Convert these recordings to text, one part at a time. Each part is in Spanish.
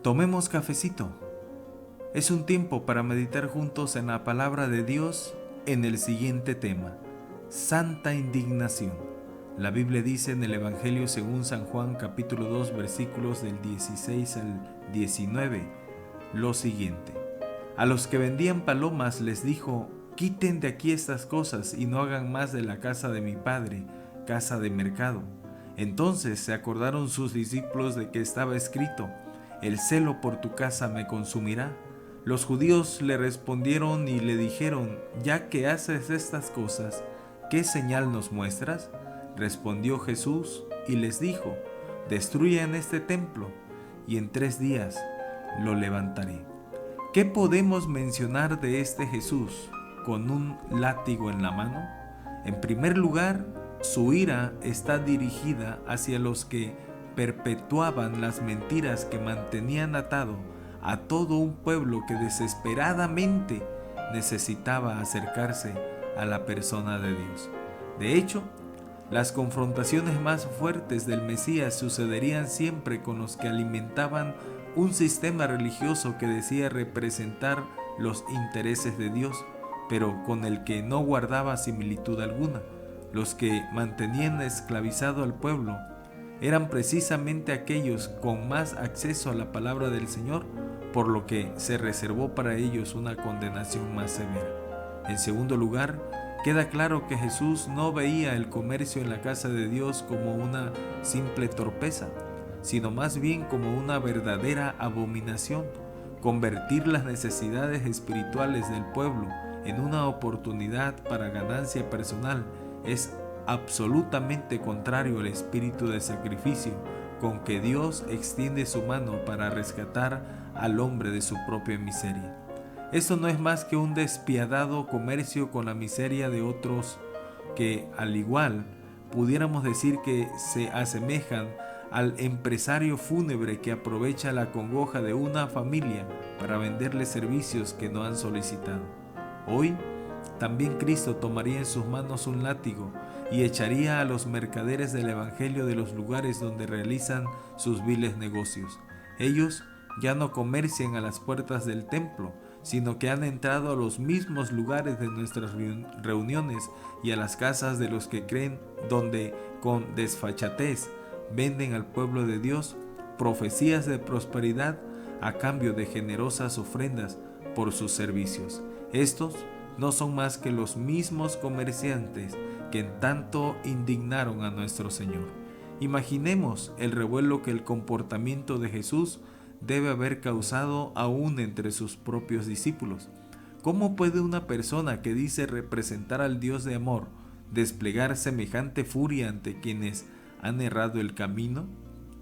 Tomemos cafecito. Es un tiempo para meditar juntos en la palabra de Dios en el siguiente tema: Santa Indignación. La Biblia dice en el Evangelio según San Juan capítulo 2 versículos del 16 al 19 lo siguiente: A los que vendían palomas les dijo: quiten de aquí estas cosas y no hagan más de la casa de mi Padre casa de mercado. Entonces se acordaron sus discípulos de que estaba escrito: el celo por tu casa me consumirá. Los judíos le respondieron y le dijeron: ya que haces estas cosas, ¿qué señal nos muestras? Respondió Jesús y les dijo: destruyan este templo y en 3 días lo levantaré. ¿Qué podemos mencionar de este Jesús con un látigo en la mano? En primer lugar, su ira está dirigida hacia los que perpetuaban las mentiras que mantenían atado a todo un pueblo que desesperadamente necesitaba acercarse a la persona de Dios. De hecho, las confrontaciones más fuertes del Mesías sucederían siempre con los que alimentaban un sistema religioso que decía representar los intereses de Dios, pero con el que no guardaba similitud alguna. Los que mantenían esclavizado al pueblo eran precisamente aquellos con más acceso a la palabra del Señor, por lo que se reservó para ellos una condenación más severa. En segundo lugar, queda claro que Jesús no veía el comercio en la casa de Dios como una simple torpeza, sino más bien como una verdadera abominación. Convertir las necesidades espirituales del pueblo en una oportunidad para ganancia personal es absolutamente contrario al espíritu de sacrificio con que Dios extiende su mano para rescatar al hombre de su propia miseria. Esto no es más que un despiadado comercio con la miseria de otros que, al igual, pudiéramos decir que se asemejan al empresario fúnebre que aprovecha la congoja de una familia para venderle servicios que no han solicitado. Hoy, también Cristo tomaría en sus manos un látigo y echaría a los mercaderes del Evangelio de los lugares donde realizan sus viles negocios. Ellos ya no comercian a las puertas del templo, sino que han entrado a los mismos lugares de nuestras reuniones y a las casas de los que creen, donde con desfachatez venden al pueblo de Dios profecías de prosperidad a cambio de generosas ofrendas por sus servicios. Estos no son más que los mismos comerciantes que en tanto indignaron a nuestro Señor. Imaginemos el revuelo que el comportamiento de Jesús debe haber causado aún entre sus propios discípulos. ¿Cómo puede una persona que dice representar al Dios de amor desplegar semejante furia ante quienes han errado el camino?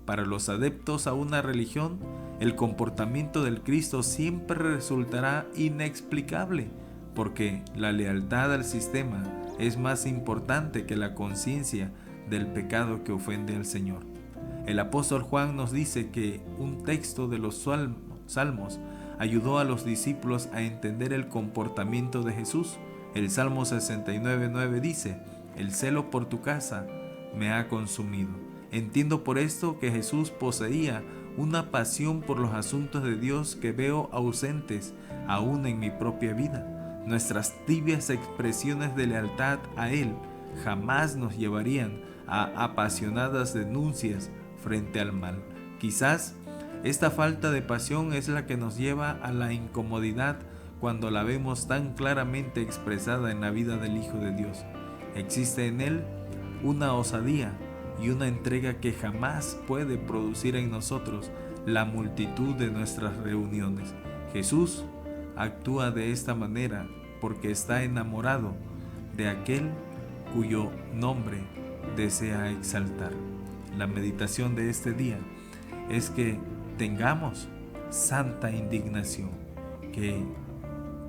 Para los adeptos a una religión, el comportamiento del Cristo siempre resultará inexplicable, porque la lealtad al sistema es más importante que la conciencia del pecado que ofende al Señor. El apóstol Juan nos dice que un texto de los Salmos ayudó a los discípulos a entender el comportamiento de Jesús. El Salmo 69:9 dice: el celo por tu casa me ha consumido. Entiendo por esto que Jesús poseía una pasión por los asuntos de Dios que veo ausentes aún en mi propia vida. Nuestras tibias expresiones de lealtad a Él jamás nos llevarían a apasionadas denuncias frente al mal. Quizás esta falta de pasión es la que nos lleva a la incomodidad cuando la vemos tan claramente expresada en la vida del Hijo de Dios. Existe en Él una osadía y una entrega que jamás puede producir en nosotros la multitud de nuestras reuniones. Jesús actúa de esta manera porque está enamorado de aquel cuyo nombre desea exaltar. La meditación de este día es que tengamos santa indignación, que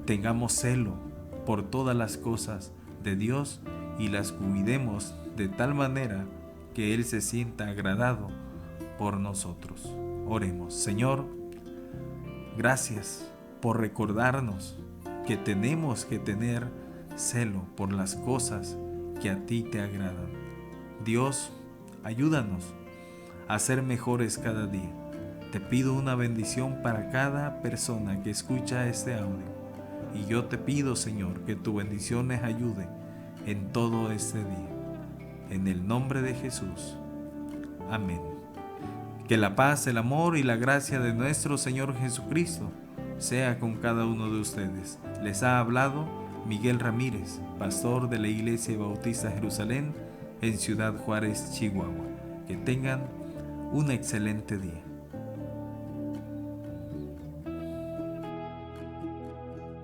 tengamos celo por todas las cosas de Dios y las cuidemos de tal manera que Él se sienta agradado por nosotros. Oremos. Señor, gracias por recordarnos que tenemos que tener celo por las cosas que a ti te agradan. Dios, ayúdanos a ser mejores cada día, Te pido una bendición para cada persona que escucha este audio. Y yo te pido, Señor, que tu bendición les ayude en todo este día. En el nombre de Jesús. Amén. Que la paz, el amor y la gracia de nuestro Señor Jesucristo sea con cada uno de ustedes. Les ha hablado Miguel Ramírez, pastor de la Iglesia Bautista Jerusalén en Ciudad Juárez, Chihuahua. Que tengan un excelente día.